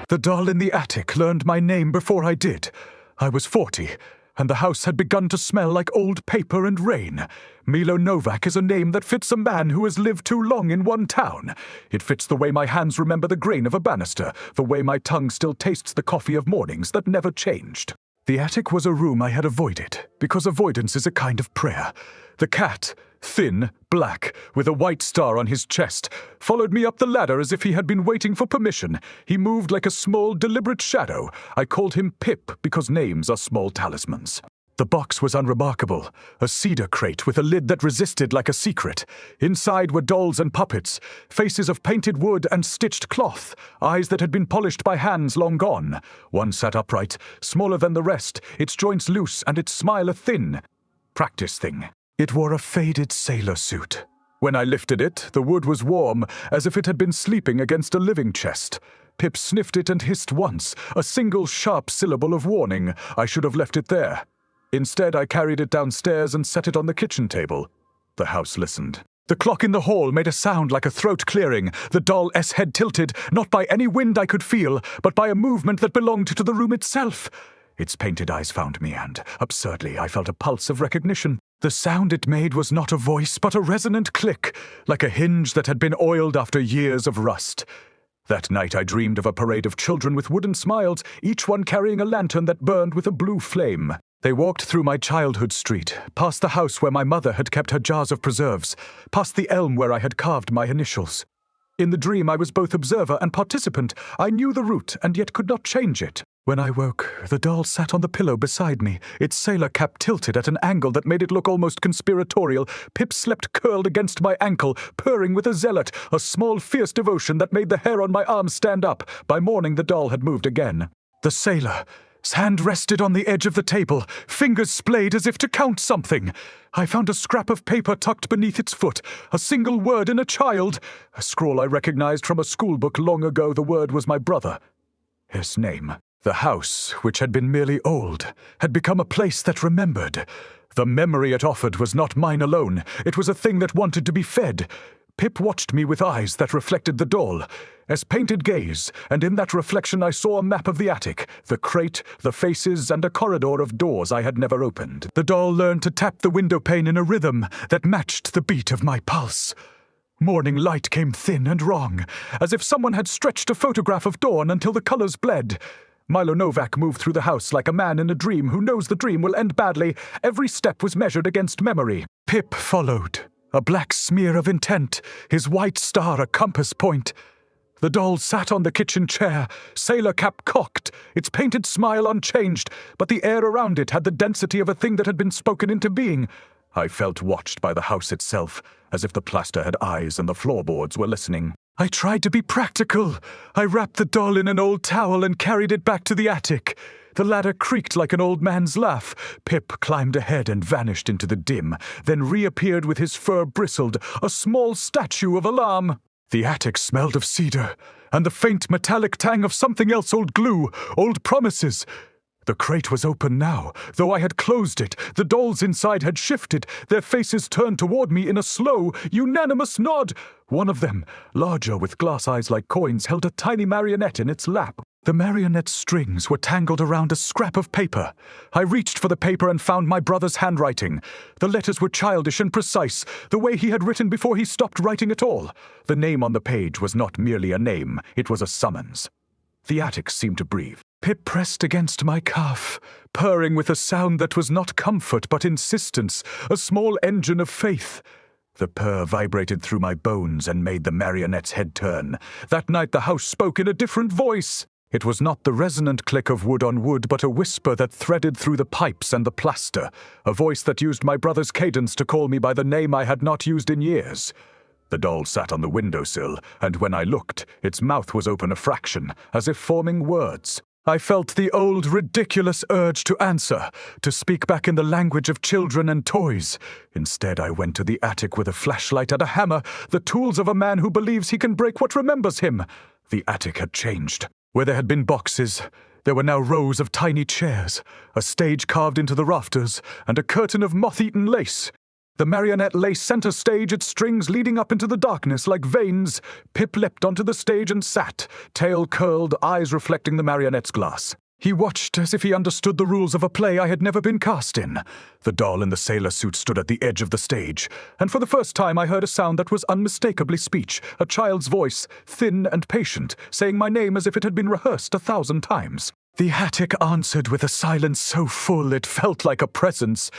The doll in the attic learned my name before I did. I was 40, and the house had begun to smell like old paper and rain. Milo Novak is a name that fits a man who has lived too long in one town. It fits the way my hands remember the grain of a banister, the way my tongue still tastes the coffee of mornings that never changed. The attic was a room I had avoided, because avoidance is a kind of prayer. The cat, thin, black, with a white star on his chest, followed me up the ladder as if he had been waiting for permission. He moved like a small, deliberate shadow. I called him Pip because names are small talismans. The box was unremarkable, a cedar crate with a lid that resisted like a secret. Inside were dolls and puppets, faces of painted wood and stitched cloth, eyes that had been polished by hands long gone. One sat upright, smaller than the rest, its joints loose and its smile a thin practice thing. It wore a faded sailor suit. When I lifted it, the wood was warm, as if it had been sleeping against a living chest. Pip sniffed it and hissed once, a single sharp syllable of warning. I should have left it there. Instead, I carried it downstairs and set it on the kitchen table. The house listened. The clock in the hall made a sound like a throat clearing. The doll-'s head tilted, not by any wind I could feel, but by a movement that belonged to the room itself. Its painted eyes found me, and, absurdly, I felt a pulse of recognition. The sound it made was not a voice, but a resonant click, like a hinge that had been oiled after years of rust. That night I dreamed of a parade of children with wooden smiles, each one carrying a lantern that burned with a blue flame. They walked through my childhood street, past the house where my mother had kept her jars of preserves, past the elm where I had carved my initials. In the dream I was both observer and participant. I knew the route and yet could not change it. When I woke, the doll sat on the pillow beside me, its sailor cap tilted at an angle that made it look almost conspiratorial. Pip slept curled against my ankle, purring with a zealot, a small fierce devotion that made the hair on my arm stand up. By morning the doll had moved again. The sailor's hand rested on the edge of the table, fingers splayed as if to count something. I found a scrap of paper tucked beneath its foot, a single word in a child. A scrawl I recognized from a schoolbook long ago. The word was my brother. His name. The house, which had been merely old, had become a place that remembered. The memory it offered was not mine alone. It was a thing that wanted to be fed. Pip watched me with eyes that reflected the doll, as painted gaze, and in that reflection I saw a map of the attic, the crate, the faces, and a corridor of doors I had never opened. The doll learned to tap the window pane in a rhythm that matched the beat of my pulse. Morning light came thin and wrong, as if someone had stretched a photograph of dawn until the colors bled. Milo Novak moved through the house like a man in a dream who knows the dream will end badly. Every step was measured against memory. Pip followed, a black smear of intent, his white star a compass point. The doll sat on the kitchen chair, sailor cap cocked, its painted smile unchanged, but the air around it had the density of a thing that had been spoken into being. I felt watched by the house itself, as if the plaster had eyes and the floorboards were listening. I tried to be practical. I wrapped the doll in an old towel and carried it back to the attic. The ladder creaked like an old man's laugh. Pip climbed ahead and vanished into the dim, then reappeared with his fur bristled, a small statue of alarm. The attic smelled of cedar, and the faint metallic tang of something else, old glue, old promises. The crate was open now, though I had closed it. The dolls inside had shifted, their faces turned toward me in a slow, unanimous nod. One of them, larger with glass eyes like coins, held a tiny marionette in its lap. The marionette's strings were tangled around a scrap of paper. I reached for the paper and found my brother's handwriting. The letters were childish and precise, the way he had written before he stopped writing at all. The name on the page was not merely a name, it was a summons. The attic seemed to breathe. Pip pressed against my calf, purring with a sound that was not comfort but insistence, a small engine of faith. The purr vibrated through my bones and made the marionette's head turn. That night the house spoke in a different voice. It was not the resonant click of wood on wood, but a whisper that threaded through the pipes and the plaster, a voice that used my brother's cadence to call me by the name I had not used in years. The doll sat on the windowsill, and when I looked, its mouth was open a fraction, as if forming words. I felt the old, ridiculous urge to answer, to speak back in the language of children and toys. Instead, I went to the attic with a flashlight and a hammer, the tools of a man who believes he can break what remembers him. The attic had changed. Where there had been boxes, there were now rows of tiny chairs, a stage carved into the rafters, and a curtain of moth-eaten lace. The marionette lay center stage, its strings leading up into the darkness like veins. Pip leapt onto the stage and sat, tail curled, eyes reflecting the marionette's glass. He watched as if he understood the rules of a play I had never been cast in. The doll in the sailor suit stood at the edge of the stage, and for the first time I heard a sound that was unmistakably speech, a child's voice, thin and patient, saying my name as if it had been rehearsed 1,000 times. The attic answered with a silence so full it felt like a presence.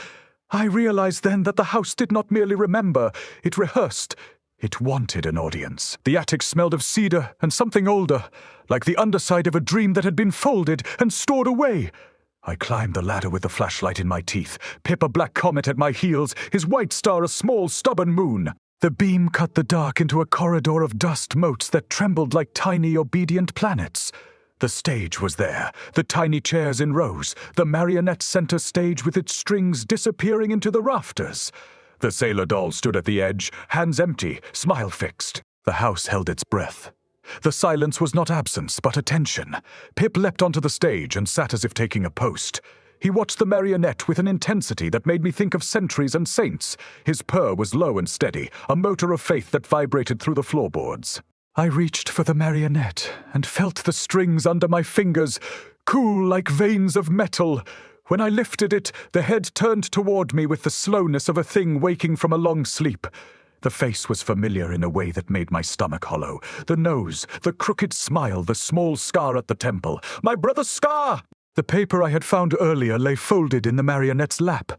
I realized then that the house did not merely remember, it rehearsed. It wanted an audience. The attic smelled of cedar and something older, like the underside of a dream that had been folded and stored away. I climbed the ladder with the flashlight in my teeth, Pip a black comet at my heels, his white star a small, stubborn moon. The beam cut the dark into a corridor of dust motes that trembled like tiny, obedient planets. The stage was there, the tiny chairs in rows, the marionette center stage with its strings disappearing into the rafters. The sailor doll stood at the edge, hands empty, smile fixed. The house held its breath. The silence was not absence, but attention. Pip leapt onto the stage and sat as if taking a post. He watched the marionette with an intensity that made me think of centuries and saints. His purr was low and steady, a motor of faith that vibrated through the floorboards. I reached for the marionette and felt the strings under my fingers, cool like veins of metal. When I lifted it, the head turned toward me with the slowness of a thing waking from a long sleep. The face was familiar in a way that made my stomach hollow. The nose, the crooked smile, the small scar at the temple. My brother's scar! The paper I had found earlier lay folded in the marionette's lap.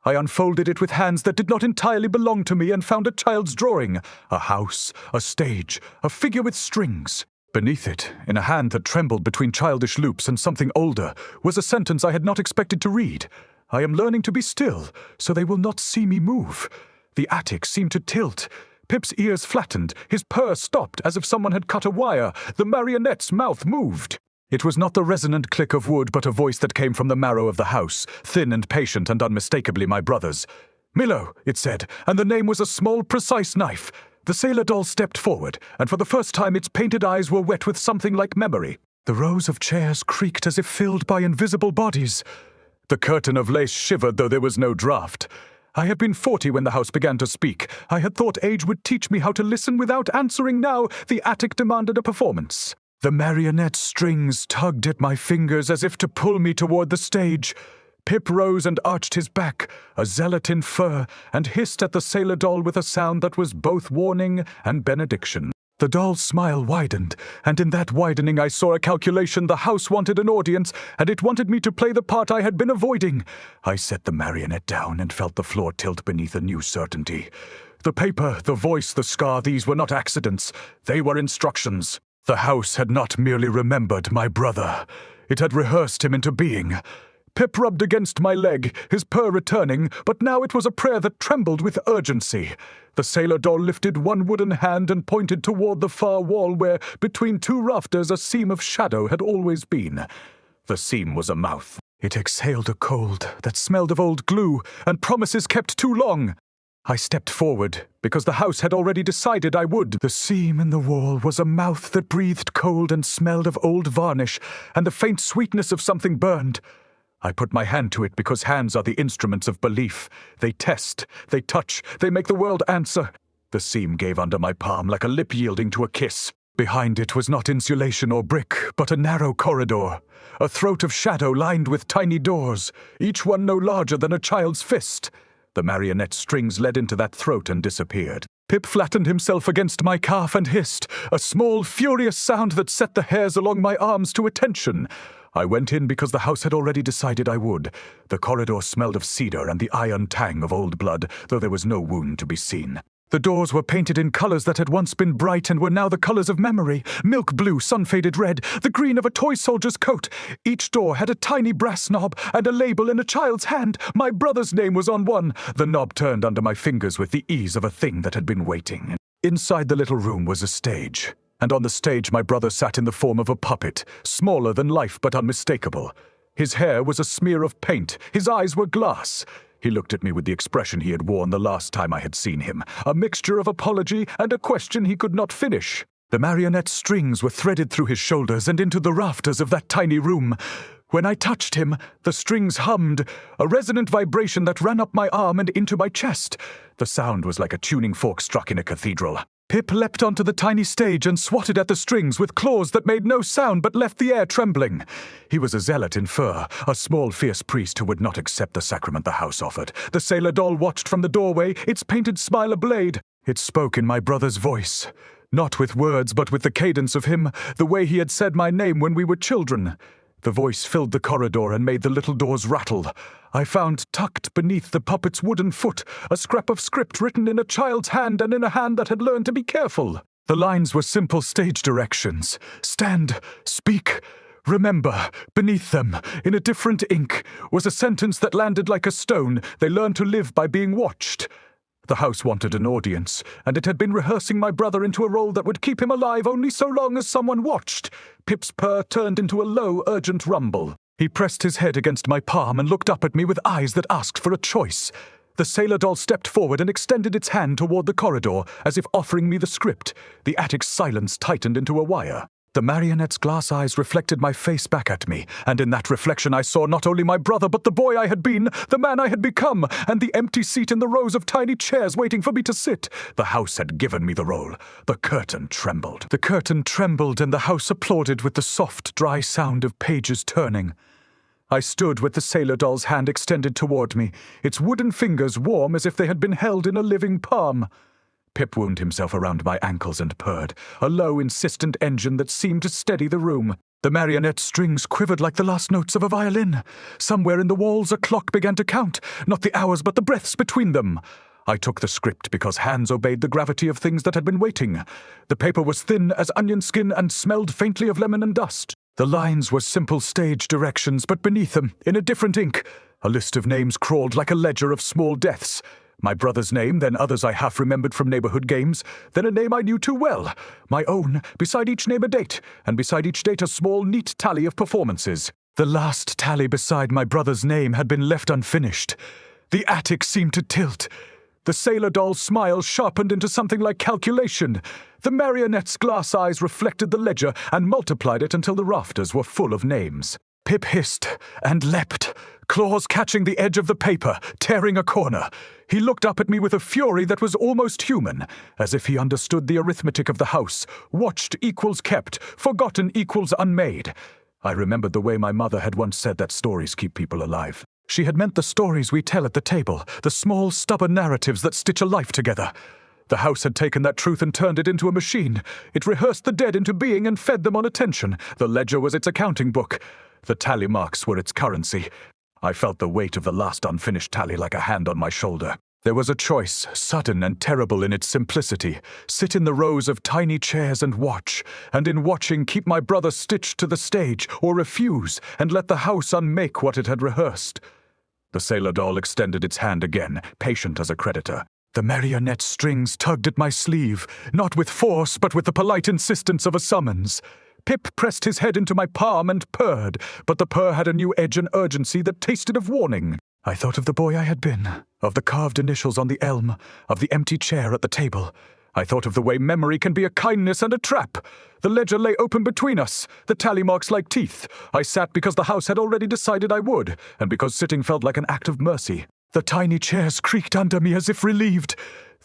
I unfolded it with hands that did not entirely belong to me and found a child's drawing. A house, a stage, a figure with strings. Beneath it, in a hand that trembled between childish loops and something older, was a sentence I had not expected to read. I am learning to be still, so they will not see me move. The attic seemed to tilt. Pip's ears flattened, his purr stopped as if someone had cut a wire. The marionette's mouth moved. It was not the resonant click of wood, but a voice that came from the marrow of the house, thin and patient and unmistakably my brother's. "Milo," it said, and the name was a small, precise knife. The sailor doll stepped forward, and for the first time its painted eyes were wet with something like memory. The rows of chairs creaked as if filled by invisible bodies. The curtain of lace shivered, though there was no draught. I had been 40 when the house began to speak. I had thought age would teach me how to listen without answering. Now the attic demanded a performance. The marionette strings tugged at my fingers as if to pull me toward the stage. Pip rose and arched his back, a zealot in fur, and hissed at the sailor doll with a sound that was both warning and benediction. The doll's smile widened, and in that widening I saw a calculation. The house wanted an audience, and it wanted me to play the part I had been avoiding. I set the marionette down and felt the floor tilt beneath a new certainty. The paper, the voice, the scar, these were not accidents. They were instructions. The house had not merely remembered my brother. It had rehearsed him into being. Pip rubbed against my leg, his purr returning, but now it was a prayer that trembled with urgency. The sailor doll lifted one wooden hand and pointed toward the far wall where, between two rafters, a seam of shadow had always been. The seam was a mouth. It exhaled a cold that smelled of old glue and promises kept too long. I stepped forward, because the house had already decided I would. The seam in the wall was a mouth that breathed cold and smelled of old varnish, and the faint sweetness of something burned. I put my hand to it because hands are the instruments of belief. They test, they touch, they make the world answer. The seam gave under my palm like a lip yielding to a kiss. Behind it was not insulation or brick, but a narrow corridor. A throat of shadow lined with tiny doors, each one no larger than a child's fist. The marionette strings led into that throat and disappeared. Pip flattened himself against my calf and hissed, a small, furious sound that set the hairs along my arms to attention. I went in because the house had already decided I would. The corridor smelled of cedar and the iron tang of old blood, though there was no wound to be seen. The doors were painted in colors that had once been bright and were now the colors of memory. Milk blue, sun-faded red, the green of a toy soldier's coat. Each door had a tiny brass knob and a label in a child's hand. My brother's name was on one. The knob turned under my fingers with the ease of a thing that had been waiting. Inside the little room was a stage, and on the stage my brother sat in the form of a puppet, smaller than life but unmistakable. His hair was a smear of paint, his eyes were glass. He looked at me with the expression he had worn the last time I had seen him, a mixture of apology and a question he could not finish. The marionette strings were threaded through his shoulders and into the rafters of that tiny room. When I touched him, the strings hummed, a resonant vibration that ran up my arm and into my chest. The sound was like a tuning fork struck in a cathedral. Pip leapt onto the tiny stage and swatted at the strings with claws that made no sound but left the air trembling. He was a zealot in fur, a small, fierce priest who would not accept the sacrament the house offered. The sailor doll watched from the doorway, its painted smile ablaze. It spoke in my brother's voice. Not with words, but with the cadence of him, the way he had said my name when we were children. The voice filled the corridor and made the little doors rattle. I found tucked beneath the puppet's wooden foot a scrap of script written in a child's hand and in a hand that had learned to be careful. The lines were simple stage directions. Stand, speak, remember. Beneath them, in a different ink, was a sentence that landed like a stone. They learned to live by being watched. The house wanted an audience, and it had been rehearsing my brother into a role that would keep him alive only so long as someone watched. Pip's purr turned into a low, urgent rumble. He pressed his head against my palm and looked up at me with eyes that asked for a choice. The sailor doll stepped forward and extended its hand toward the corridor, as if offering me the script. The attic's silence tightened into a wire. The marionette's glass eyes reflected my face back at me, and in that reflection I saw not only my brother but the boy I had been, the man I had become, and the empty seat in the rows of tiny chairs waiting for me to sit. The house had given me the role. The curtain trembled. The curtain trembled, and the house applauded with the soft, dry sound of pages turning. I stood with the sailor doll's hand extended toward me, its wooden fingers warm as if they had been held in a living palm. Pip wound himself around my ankles and purred, a low, insistent engine that seemed to steady the room. The marionette strings quivered like the last notes of a violin. Somewhere in the walls a clock began to count, not the hours but the breaths between them. I took the script because hands obeyed the gravity of things that had been waiting. The paper was thin as onion skin and smelled faintly of lemon and dust. The lines were simple stage directions, but beneath them, in a different ink, a list of names crawled like a ledger of small deaths. My brother's name, then others I half remembered from neighborhood games, then a name I knew too well. My own, beside each name a date, and beside each date a small, neat tally of performances. The last tally beside my brother's name had been left unfinished. The attic seemed to tilt. The sailor doll's smile sharpened into something like calculation. The marionette's glass eyes reflected the ledger and multiplied it until the rafters were full of names. Pip hissed and leapt, claws catching the edge of the paper, tearing a corner. He looked up at me with a fury that was almost human, as if he understood the arithmetic of the house. Watched equals kept, forgotten equals unmade. I remembered the way my mother had once said that stories keep people alive. She had meant the stories we tell at the table, the small, stubborn narratives that stitch a life together. The house had taken that truth and turned it into a machine. It rehearsed the dead into being and fed them on attention. The ledger was its accounting book. The tally marks were its currency. I felt the weight of the last unfinished tally like a hand on my shoulder. There was a choice, sudden and terrible in its simplicity. Sit in the rows of tiny chairs and watch, and in watching keep my brother stitched to the stage, or refuse, and let the house unmake what it had rehearsed. The sailor doll extended its hand again, patient as a creditor. The marionette strings tugged at my sleeve, not with force, but with the polite insistence of a summons. Pip pressed his head into my palm and purred, but the purr had a new edge and urgency that tasted of warning. I thought of the boy I had been, of the carved initials on the elm, of the empty chair at the table. I thought of the way memory can be a kindness and a trap. The ledger lay open between us, the tally marks like teeth. I sat because the house had already decided I would, and because sitting felt like an act of mercy. The tiny chairs creaked under me as if relieved.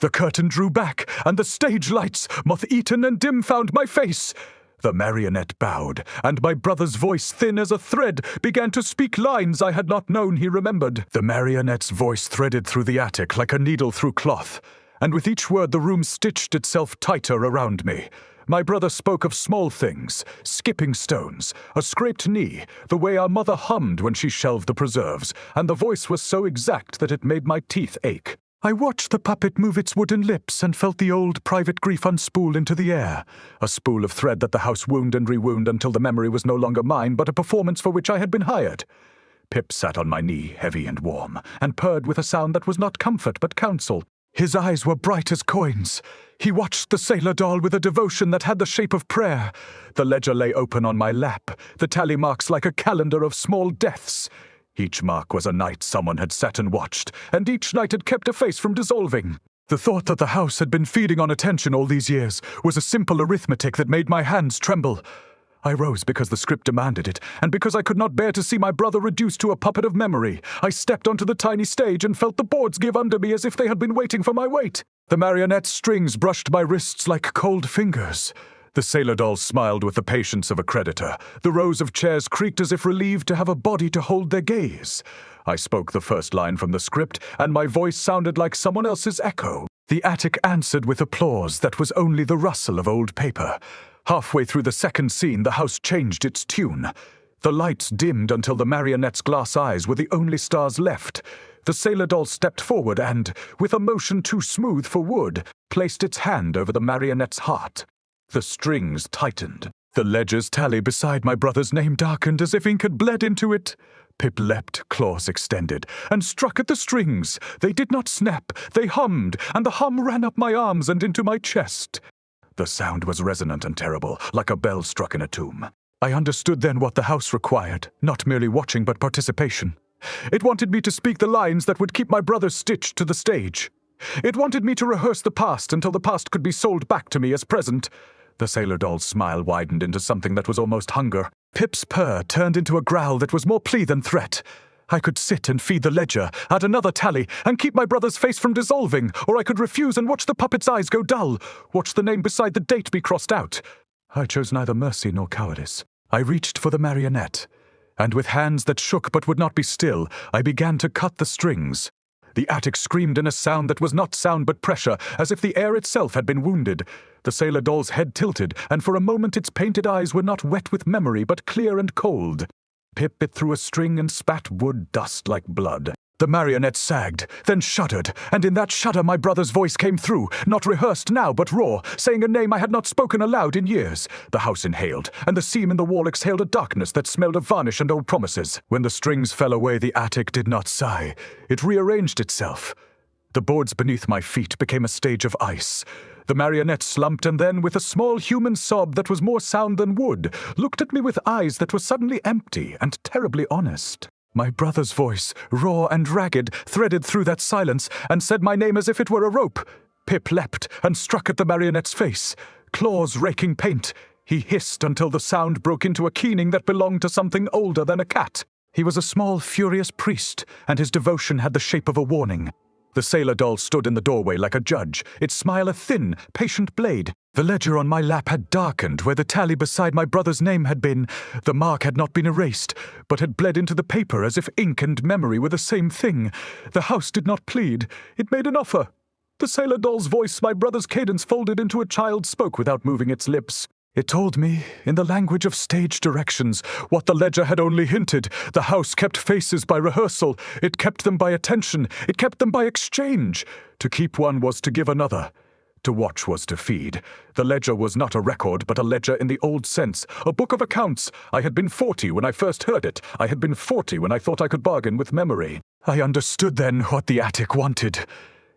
The curtain drew back, and the stage lights, moth-eaten and dim, found my face. The marionette bowed, and my brother's voice, thin as a thread, began to speak lines I had not known he remembered. The marionette's voice threaded through the attic like a needle through cloth, and with each word the room stitched itself tighter around me. My brother spoke of small things, skipping stones, a scraped knee, the way our mother hummed when she shelved the preserves, and the voice was so exact that it made my teeth ache. I watched the puppet move its wooden lips and felt the old private grief unspool into the air, a spool of thread that the house wound and rewound until the memory was no longer mine but a performance for which I had been hired. Pip sat on my knee, heavy and warm, and purred with a sound that was not comfort but counsel. His eyes were bright as coins. He watched the sailor doll with a devotion that had the shape of prayer. The ledger lay open on my lap, the tally marks like a calendar of small deaths. Each mark was a night someone had sat and watched, and each night had kept a face from dissolving. The thought that the house had been feeding on attention all these years was a simple arithmetic that made my hands tremble. I rose because the script demanded it, and because I could not bear to see my brother reduced to a puppet of memory. I stepped onto the tiny stage and felt the boards give under me as if they had been waiting for my weight. The marionette strings brushed my wrists like cold fingers. The sailor dolls smiled with the patience of a creditor. The rows of chairs creaked as if relieved to have a body to hold their gaze. I spoke the first line from the script, and my voice sounded like someone else's echo. The attic answered with applause that was only the rustle of old paper. Halfway through the second scene, the house changed its tune. The lights dimmed until the marionette's glass eyes were the only stars left. The sailor doll stepped forward and, with a motion too smooth for wood, placed its hand over the marionette's heart. The strings tightened. The ledger's tally beside my brother's name darkened as if ink had bled into it. Pip leapt, claws extended, and struck at the strings. They did not snap, they hummed, and the hum ran up my arms and into my chest. The sound was resonant and terrible, like a bell struck in a tomb. I understood then what the house required, not merely watching but participation. It wanted me to speak the lines that would keep my brother stitched to the stage. It wanted me to rehearse the past until the past could be sold back to me as present. The sailor doll's smile widened into something that was almost hunger. Pip's purr turned into a growl that was more plea than threat. I could sit and feed the ledger, add another tally, and keep my brother's face from dissolving, or I could refuse and watch the puppet's eyes go dull, watch the name beside the date be crossed out. I chose neither mercy nor cowardice. I reached for the marionette, and with hands that shook but would not be still, I began to cut the strings. The attic screamed in a sound that was not sound but pressure, as if the air itself had been wounded. The sailor doll's head tilted, and for a moment its painted eyes were not wet with memory but clear and cold. Pip bit through a string and spat wood dust like blood. The marionette sagged, then shuddered, and in that shudder my brother's voice came through, not rehearsed now but raw, saying a name I had not spoken aloud in years. The house inhaled, and the seam in the wall exhaled a darkness that smelled of varnish and old promises. When the strings fell away, the attic did not sigh. It rearranged itself. The boards beneath my feet became a stage of ice. The marionette slumped and then, with a small human sob that was more sound than wood, looked at me with eyes that were suddenly empty and terribly honest. My brother's voice, raw and ragged, threaded through that silence and said my name as if it were a rope. Pip leapt and struck at the marionette's face. Claws raking paint, he hissed until the sound broke into a keening that belonged to something older than a cat. He was a small, furious priest, and his devotion had the shape of a warning. The sailor doll stood in the doorway like a judge, its smile a thin, patient blade. The ledger on my lap had darkened where the tally beside my brother's name had been. The mark had not been erased, but had bled into the paper as if ink and memory were the same thing. The house did not plead. It made an offer. The sailor doll's voice, my brother's cadence folded into a child, spoke without moving its lips. It told me, in the language of stage directions, what the ledger had only hinted. The house kept faces by rehearsal. It kept them by attention. It kept them by exchange. To keep one was to give another. To watch was to feed. The ledger was not a record, but a ledger in the old sense, a book of accounts. I had been 40 when I first heard it. I had been 40 when I thought I could bargain with memory. I understood then what the attic wanted.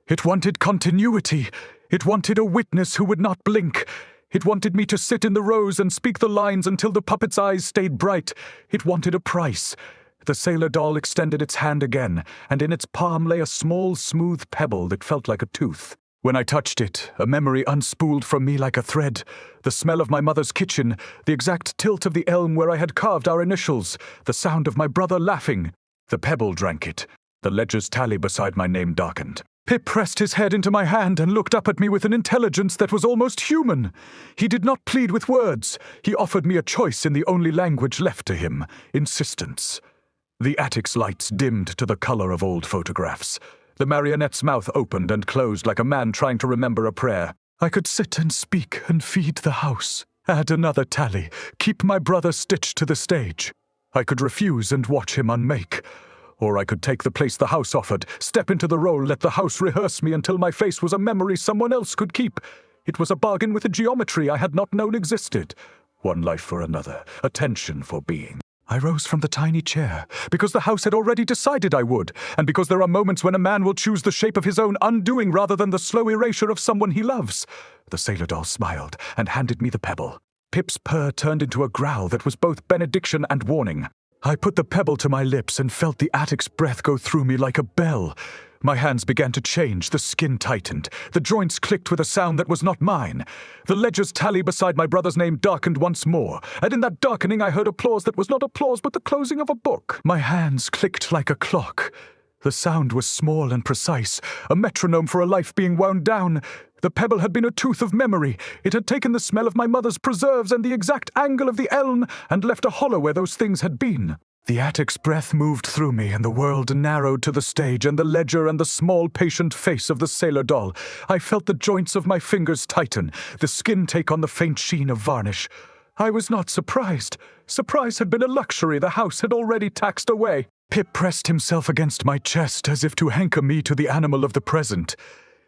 It wanted continuity. It wanted a witness who would not blink. It wanted me to sit in the rows and speak the lines until the puppet's eyes stayed bright. It wanted a price. The sailor doll extended its hand again, and in its palm lay a small, smooth pebble that felt like a tooth. When I touched it, a memory unspooled from me like a thread. The smell of my mother's kitchen, the exact tilt of the elm where I had carved our initials, the sound of my brother laughing. The pebble drank it. The ledger's tally beside my name darkened. Pip pressed his head into my hand and looked up at me with an intelligence that was almost human. He did not plead with words. He offered me a choice in the only language left to him, insistence. The attic's lights dimmed to the color of old photographs. The marionette's mouth opened and closed like a man trying to remember a prayer. I could sit and speak and feed the house, add another tally, keep my brother stitched to the stage. I could refuse and watch him unmake. Or I could take the place the house offered, step into the role, let the house rehearse me until my face was a memory someone else could keep. It was a bargain with a geometry I had not known existed. One life for another, attention for being. I rose from the tiny chair, because the house had already decided I would, and because there are moments when a man will choose the shape of his own undoing rather than the slow erasure of someone he loves. The sailor doll smiled and handed me the pebble. Pip's purr turned into a growl that was both benediction and warning. I put the pebble to my lips and felt the attic's breath go through me like a bell. My hands began to change, the skin tightened, the joints clicked with a sound that was not mine. The ledger's tally beside my brother's name darkened once more, and in that darkening I heard applause that was not applause but the closing of a book. My hands clicked like a clock. The sound was small and precise, a metronome for a life being wound down. The pebble had been a tooth of memory. It had taken the smell of my mother's preserves and the exact angle of the elm, and left a hollow where those things had been. The attic's breath moved through me, and the world narrowed to the stage and the ledger and the small, patient face of the sailor doll. I felt the joints of my fingers tighten, the skin take on the faint sheen of varnish. I was not surprised. Surprise had been a luxury the house had already taxed away. Pip pressed himself against my chest as if to hanker me to the animal of the present.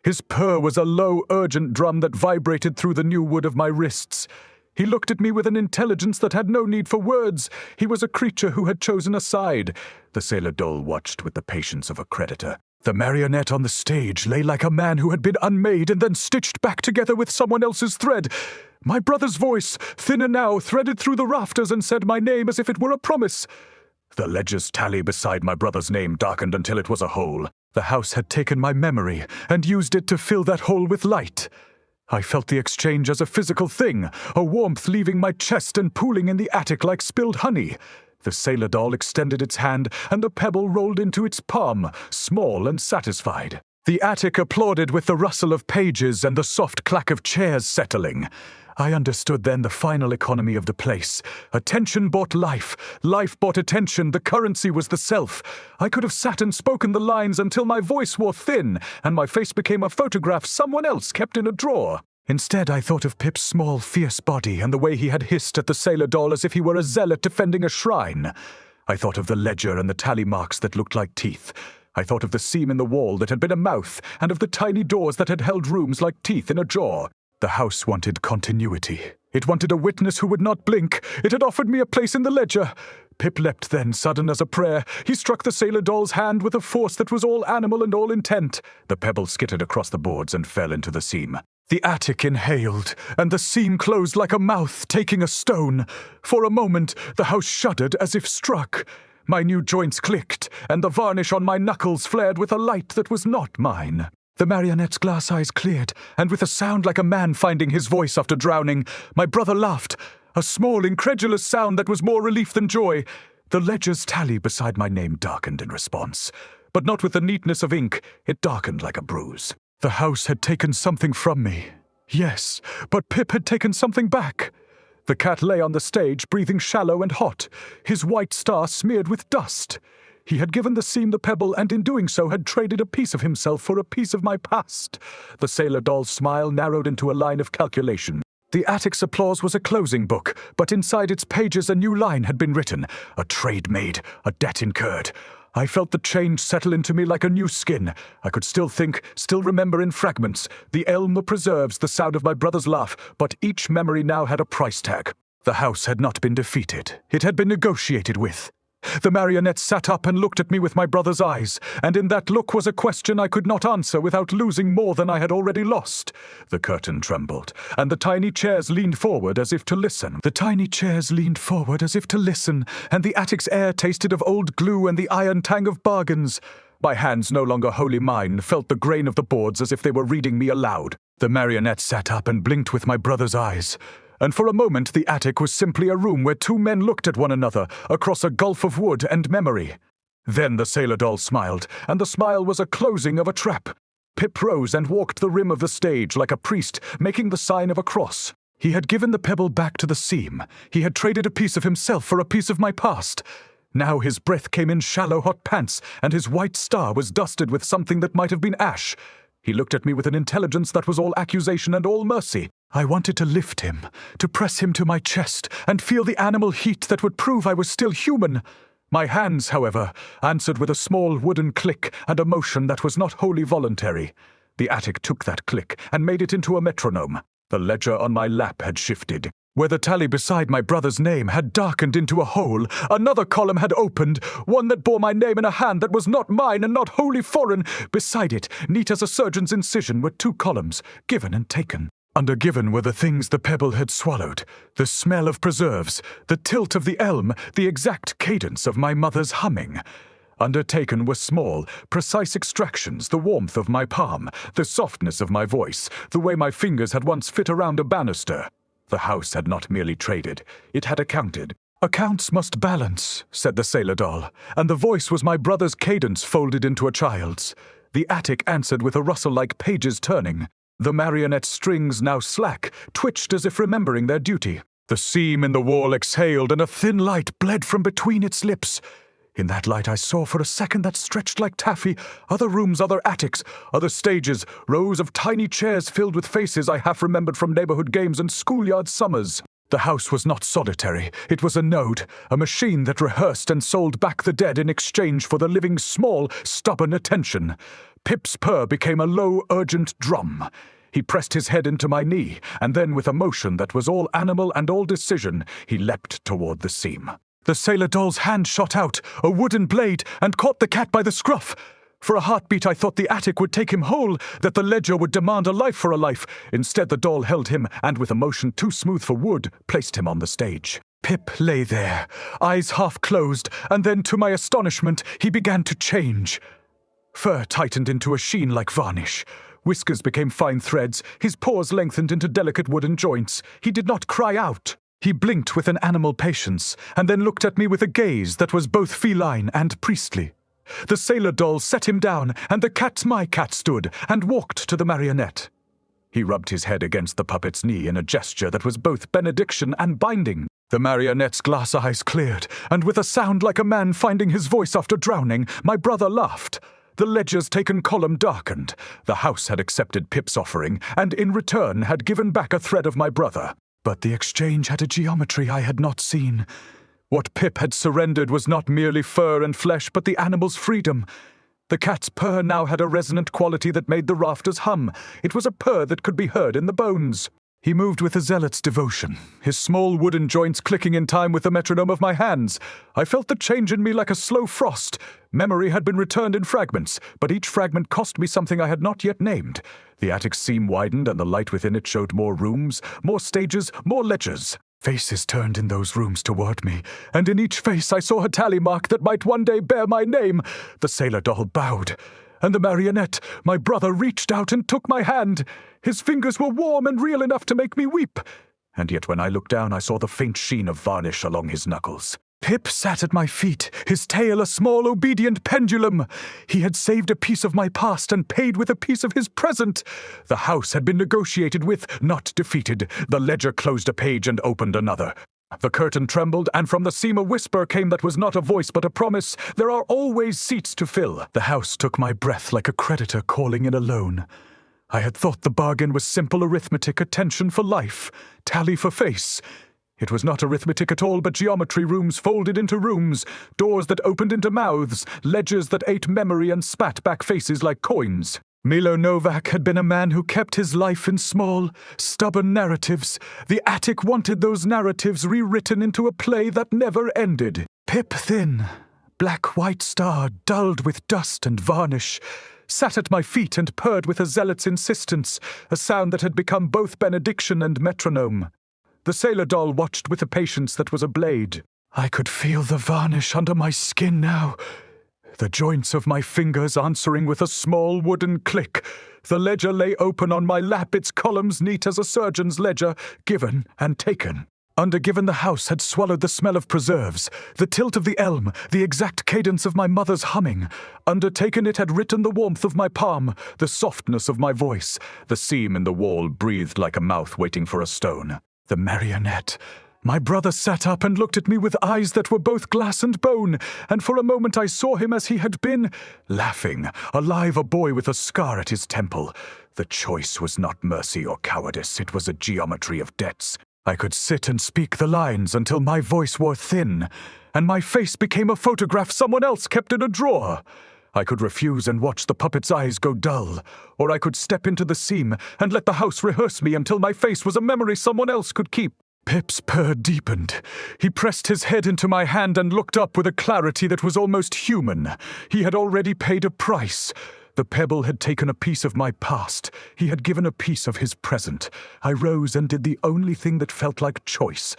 His purr was a low, urgent drum that vibrated through the new wood of my wrists. He looked at me with an intelligence that had no need for words. He was a creature who had chosen a side. The sailor doll watched with the patience of a creditor. The marionette on the stage lay like a man who had been unmade and then stitched back together with someone else's thread. My brother's voice, thinner now, threaded through the rafters and said my name as if it were a promise. The ledger's tally beside my brother's name darkened until it was a hole. The house had taken my memory and used it to fill that hole with light. I felt the exchange as a physical thing, a warmth leaving my chest and pooling in the attic like spilled honey. The sailor doll extended its hand, and the pebble rolled into its palm, small and satisfied. The attic applauded with the rustle of pages and the soft clack of chairs settling. I understood then the final economy of the place. Attention bought life. Life bought attention. The currency was the self. I could have sat and spoken the lines until my voice wore thin, and my face became a photograph someone else kept in a drawer. Instead, I thought of Pip's small, fierce body and the way he had hissed at the sailor doll as if he were a zealot defending a shrine. I thought of the ledger and the tally marks that looked like teeth. I thought of the seam in the wall that had been a mouth, and of the tiny doors that had held rooms like teeth in a jaw. The house wanted continuity. It wanted a witness who would not blink. It had offered me a place in the ledger. Pip leapt then, sudden as a prayer. He struck the sailor doll's hand with a force that was all animal and all intent. The pebble skittered across the boards and fell into the seam. The attic inhaled, and the seam closed like a mouth taking a stone. For a moment, the house shuddered as if struck. My new joints clicked, and the varnish on my knuckles flared with a light that was not mine. The marionette's glass eyes cleared, and with a sound like a man finding his voice after drowning, my brother laughed, a small, incredulous sound that was more relief than joy. The ledger's tally beside my name darkened in response, but not with the neatness of ink. It darkened like a bruise. The house had taken something from me. Yes, but Pip had taken something back. The cat lay on the stage, breathing shallow and hot, his white star smeared with dust. He had given the seam the pebble, and in doing so had traded a piece of himself for a piece of my past. The sailor doll's smile narrowed into a line of calculation. The attic's applause was a closing book, but inside its pages a new line had been written. A trade made, a debt incurred. I felt the change settle into me like a new skin. I could still think, still remember in fragments. The elm, the preserves, the sound of my brother's laugh, but each memory now had a price tag. The house had not been defeated. It had been negotiated with. The marionette sat up and looked at me with my brother's eyes, and in that look was a question I could not answer without losing more than I had already lost. The curtain trembled, and the tiny chairs leaned forward as if to listen. The tiny chairs leaned forward as if to listen, and the attic's air tasted of old glue and the iron tang of bargains. My hands, no longer wholly mine, felt the grain of the boards as if they were reading me aloud. The marionette sat up and blinked with my brother's eyes. And for a moment the attic was simply a room where two men looked at one another across a gulf of wood and memory. Then the sailor doll smiled, and the smile was a closing of a trap. Pip rose and walked the rim of the stage like a priest, making the sign of a cross. He had given the pebble back to the seam. He had traded a piece of himself for a piece of my past. Now his breath came in shallow hot pants, and his white star was dusted with something that might have been ash. He looked at me with an intelligence that was all accusation and all mercy. I wanted to lift him, to press him to my chest, and feel the animal heat that would prove I was still human. My hands, however, answered with a small wooden click and a motion that was not wholly voluntary. The attic took that click and made it into a metronome. The ledger on my lap had shifted. Where the tally beside my brother's name had darkened into a hole, another column had opened, one that bore my name in a hand that was not mine and not wholly foreign. Beside it, neat as a surgeon's incision, were two columns, given and taken. Under given were the things the pebble had swallowed, the smell of preserves, the tilt of the elm, the exact cadence of my mother's humming. Undertaken were small, precise extractions, the warmth of my palm, the softness of my voice, the way my fingers had once fit around a banister. The house had not merely traded, it had accounted. "Accounts must balance," said the sailor doll, and the voice was my brother's cadence folded into a child's. The attic answered with a rustle like pages turning. The marionette strings, now slack, twitched as if remembering their duty. The seam in the wall exhaled, and a thin light bled from between its lips. In that light I saw for a second that stretched like taffy, other rooms, other attics, other stages, rows of tiny chairs filled with faces I half remembered from neighborhood games and schoolyard summers. The house was not solitary. It was a node, a machine that rehearsed and sold back the dead in exchange for the living's small, stubborn attention. Pip's purr became a low, urgent drum. He pressed his head into my knee, and then with a motion that was all animal and all decision, he leapt toward the seam. The sailor doll's hand shot out, a wooden blade, and caught the cat by the scruff. For a heartbeat I thought the attic would take him whole, that the ledger would demand a life for a life. Instead the doll held him, and with a motion too smooth for wood, placed him on the stage. Pip lay there, eyes half closed, and then to my astonishment he began to change. Fur tightened into a sheen like varnish. Whiskers became fine threads, his paws lengthened into delicate wooden joints. He did not cry out. He blinked with an animal patience, and then looked at me with a gaze that was both feline and priestly. The sailor doll set him down, and the cat my cat stood, and walked to the marionette. He rubbed his head against the puppet's knee in a gesture that was both benediction and binding. The marionette's glass eyes cleared, and with a sound like a man finding his voice after drowning, my brother laughed. The ledger's taken column darkened. The house had accepted Pip's offering, and in return had given back a thread of my brother. But the exchange had a geometry I had not seen. What Pip had surrendered was not merely fur and flesh, but the animal's freedom. The cat's purr now had a resonant quality that made the rafters hum. It was a purr that could be heard in the bones. He moved with a zealot's devotion, his small wooden joints clicking in time with the metronome of my hands. I felt the change in me like a slow frost. Memory had been returned in fragments, but each fragment cost me something I had not yet named. The attic's seam widened, and the light within it showed more rooms, more stages, more ledgers. Faces turned in those rooms toward me, and in each face I saw a tally mark that might one day bear my name. The sailor doll bowed, and the marionette, my brother, reached out and took my hand. His fingers were warm and real enough to make me weep. And yet when I looked down I saw the faint sheen of varnish along his knuckles. Pip sat at my feet, his tail a small obedient pendulum. He had saved a piece of my past and paid with a piece of his present. The house had been negotiated with, not defeated. The ledger closed a page and opened another. The curtain trembled, and from the seam a whisper came that was not a voice but a promise. There are always seats to fill. The house took my breath like a creditor calling in a loan. I had thought the bargain was simple arithmetic, attention for life, tally for face. It was not arithmetic at all, but geometry, rooms folded into rooms, doors that opened into mouths, ledgers that ate memory and spat back faces like coins. Milo Novak had been a man who kept his life in small, stubborn narratives. The attic wanted those narratives rewritten into a play that never ended. Pip Thin, black-white star dulled with dust and varnish, sat at my feet and purred with a zealot's insistence, a sound that had become both benediction and metronome. The sailor doll watched with a patience that was a blade. I could feel the varnish under my skin now, the joints of my fingers answering with a small wooden click. The ledger lay open on my lap, its columns neat as a surgeon's ledger, given and taken. Undergiven, the house had swallowed the smell of preserves, the tilt of the elm, the exact cadence of my mother's humming. Undertaken, it had written the warmth of my palm, the softness of my voice. The seam in the wall breathed like a mouth waiting for a stone. The marionette. My brother sat up and looked at me with eyes that were both glass and bone, and for a moment I saw him as he had been, laughing, alive, a boy with a scar at his temple. The choice was not mercy or cowardice, it was a geometry of debts. I could sit and speak the lines until my voice wore thin, and my face became a photograph someone else kept in a drawer. I could refuse and watch the puppet's eyes go dull, or I could step into the seam and let the house rehearse me until my face was a memory someone else could keep. Pip's purr deepened. He pressed his head into my hand and looked up with a clarity that was almost human. He had already paid a price. The pebble had taken a piece of my past. He had given a piece of his present. I rose and did the only thing that felt like choice.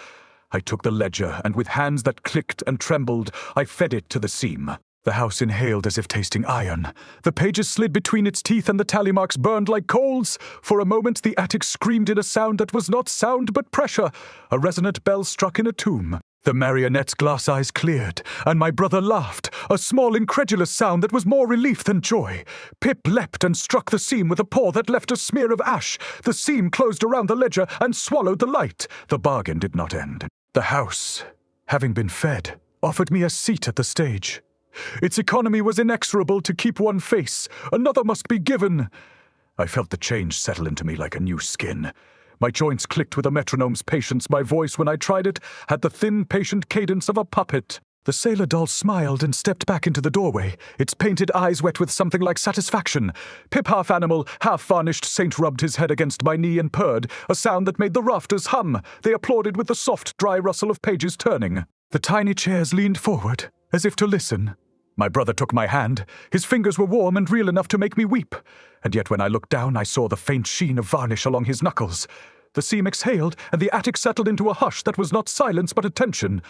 I took the ledger, and with hands that clicked and trembled, I fed it to the seam. The house inhaled as if tasting iron. The pages slid between its teeth and the tally marks burned like coals. For a moment the attic screamed in a sound that was not sound but pressure. A resonant bell struck in a tomb. The marionette's glass eyes cleared, and my brother laughed, a small incredulous sound that was more relief than joy. Pip leapt and struck the seam with a paw that left a smear of ash. The seam closed around the ledger and swallowed the light. The bargain did not end. The house, having been fed, offered me a seat at the stage. Its economy was inexorable. To keep one face, another must be given. I felt the change settle into me like a new skin. My joints clicked with a metronome's patience. My voice, when I tried it, had the thin, patient cadence of a puppet. The sailor doll smiled and stepped back into the doorway, its painted eyes wet with something like satisfaction. Pip, half animal, half varnished saint, rubbed his head against my knee and purred, a sound that made the rafters hum. They applauded with the soft, dry rustle of pages turning. The tiny chairs leaned forward, as if to listen. My brother took my hand. His fingers were warm and real enough to make me weep. And yet when I looked down, I saw the faint sheen of varnish along his knuckles. The seam exhaled, and the attic settled into a hush that was not silence but attention.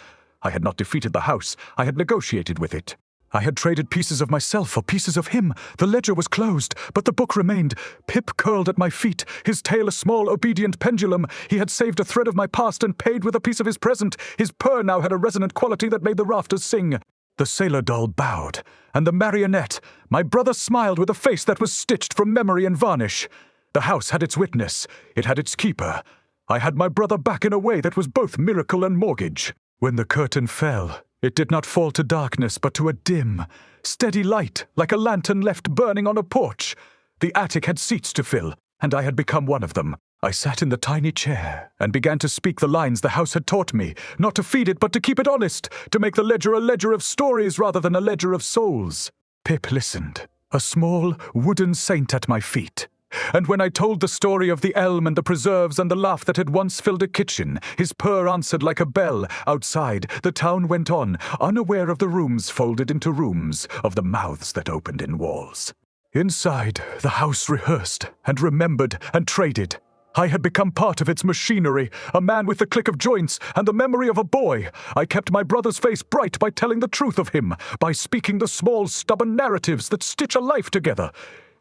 I had not defeated the house. I had negotiated with it. I had traded pieces of myself for pieces of him. The ledger was closed, but the book remained. Pip curled at my feet, his tail a small, obedient pendulum. He had saved a thread of my past and paid with a piece of his present. His purr now had a resonant quality that made the rafters sing. The sailor doll bowed, and the marionette, my brother, smiled with a face that was stitched from memory and varnish. The house had its witness. It had its keeper. I had my brother back in a way that was both miracle and mortgage. When the curtain fell, it did not fall to darkness, but to a dim, steady light, like a lantern left burning on a porch. The attic had seats to fill, and I had become one of them. I sat in the tiny chair and began to speak the lines the house had taught me, not to feed it but to keep it honest, to make the ledger a ledger of stories rather than a ledger of souls. Pip listened, a small wooden saint at my feet. And when I told the story of the elm and the preserves and the laugh that had once filled a kitchen, his purr answered like a bell. Outside, the town went on, unaware of the rooms folded into rooms, of the mouths that opened in walls. Inside, the house rehearsed and remembered and traded. I had become part of its machinery, a man with the click of joints and the memory of a boy. I kept my brother's face bright by telling the truth of him, by speaking the small, stubborn narratives that stitch a life together.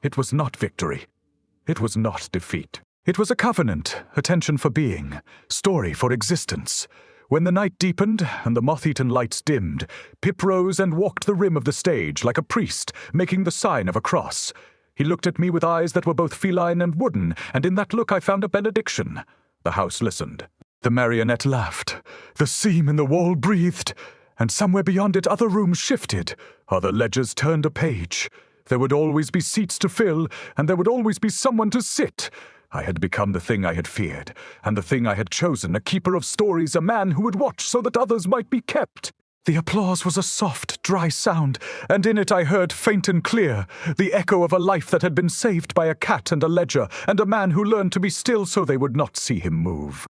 It was not victory. It was not defeat. It was a covenant, a tension for being, story for existence. When the night deepened and the moth-eaten lights dimmed, Pip rose and walked the rim of the stage like a priest, making the sign of a cross. He looked at me with eyes that were both feline and wooden, and in that look I found a benediction. The house listened. The marionette laughed. The seam in the wall breathed, and somewhere beyond it other rooms shifted. Other ledgers turned a page. There would always be seats to fill, and there would always be someone to sit. I had become the thing I had feared, and the thing I had chosen, a keeper of stories, a man who would watch so that others might be kept. The applause was a soft, dry sound, and in it I heard, faint and clear, the echo of a life that had been saved by a cat and a ledger, and a man who learned to be still so they would not see him move.